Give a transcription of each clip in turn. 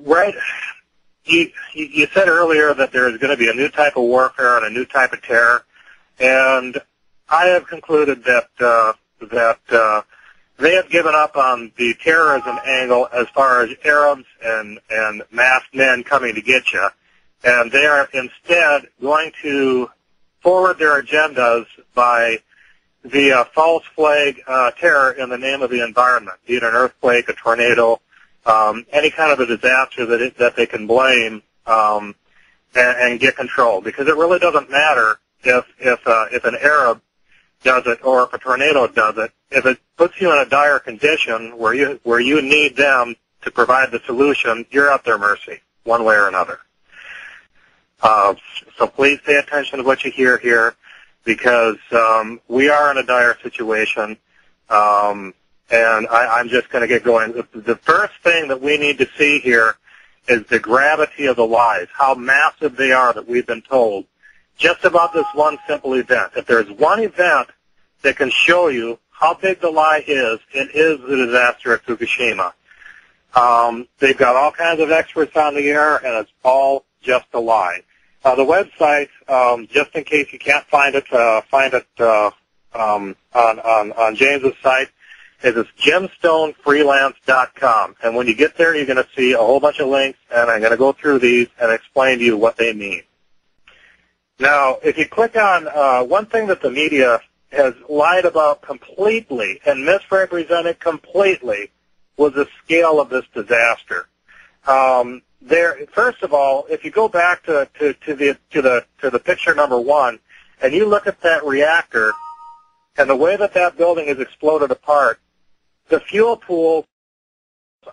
Right. You said earlier that there is going to be a new type of warfare and a new type of terror, and I have concluded that they have given up on the terrorism angle as far as Arabs and masked men coming to get you, and they are instead going to forward their agendas by the false flag terror in the name of the environment, be it an earthquake, a tornado, any kind of a disaster that they can blame and get control. Because it really doesn't matter if an Arab does it or if a tornado does it. If it puts you in a dire condition where you need them to provide the solution, you're at their mercy, one way or another. So please pay attention to what you hear here, because we are in a dire situation. And I'm just going to get going. The first thing that we need to see here is the gravity of the lies, how massive they are that we've been told, just about this one simple event. If there's one event that can show you how big the lie is, it is the disaster at Fukushima. They've got all kinds of experts on the air, and it's all just a lie. The website, just in case you can't find it on James's site, is gemstonefreelance.com. And when you get there, you're going to see a whole bunch of links, and I'm going to go through these and explain to you what they mean. Now, if you click on one thing that the media has lied about completely and misrepresented completely was the scale of this disaster. First of all, if you go back to the picture number one, and you look at that reactor and the way that building is exploded apart, the fuel pools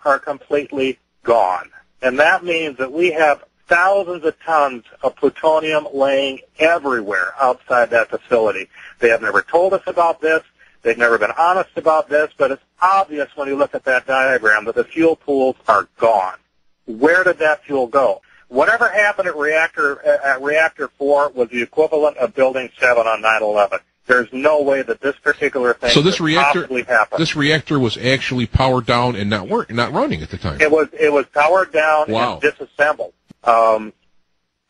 are completely gone. And that means that we have thousands of tons of plutonium laying everywhere outside that facility. They have never told us about this. They've never been honest about this, but it's obvious when you look at that diagram that the fuel pools are gone. Where did that fuel go? Whatever happened at reactor 4 was the equivalent of Building 7 on 9/11. There's no way that this particular thing could possibly happen. This reactor was actually powered down and not running at the time. It was powered down and disassembled.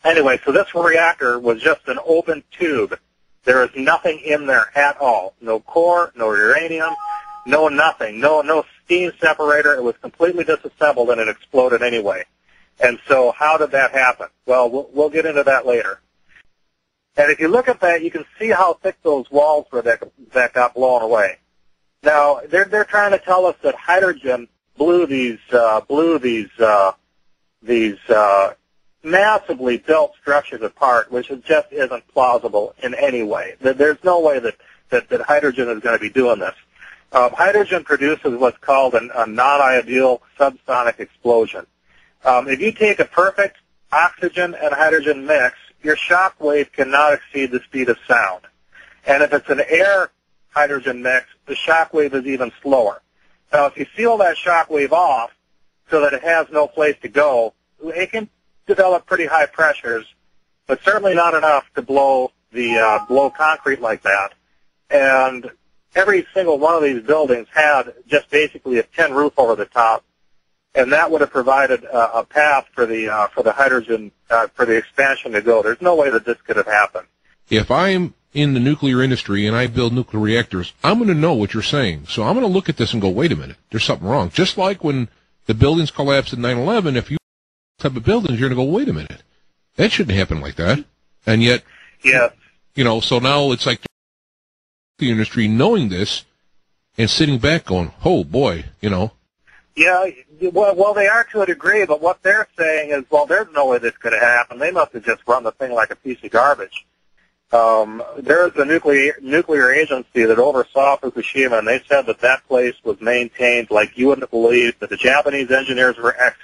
Anyway, so this reactor was just an open tube. There is nothing in there at all. No core, no uranium, no nothing, no steam separator. It was completely disassembled and it exploded anyway. And so how did that happen? Well, we'll get into that later. And if you look at that, you can see how thick those walls were that got blown away. Now, they're trying to tell us that hydrogen blew these massively built structures apart, which just isn't plausible in any way. There's no way that hydrogen is going to be doing this. Hydrogen produces what's called a non-ideal subsonic explosion. If you take a perfect oxygen and hydrogen mix, your shock wave cannot exceed the speed of sound. And if it's an air hydrogen mix, the shock wave is even slower. Now, if you seal that shock wave off so that it has no place to go, it can develop pretty high pressures, but certainly not enough to blow concrete like that. And every single one of these buildings had just basically a tin roof over the top, and that would have provided a path for the hydrogen for the expansion to go. There's no way that this could have happened. If I'm in the nuclear industry and I build nuclear reactors, I'm going to know what you're saying. So I'm going to look at this and go, wait a minute, there's something wrong. Just like when the buildings collapsed in 9/11, if you type of buildings, you're going to go, wait a minute, that shouldn't happen like that. And yet, so now it's like the industry knowing this and sitting back going, oh boy, Yeah, well, they are to a degree, but what they're saying is, well, there's no way this could have happened. They must have just run the thing like a piece of garbage. There's a nuclear agency that oversaw Fukushima, and they said that place was maintained like you wouldn't believe, that the Japanese engineers were excellent.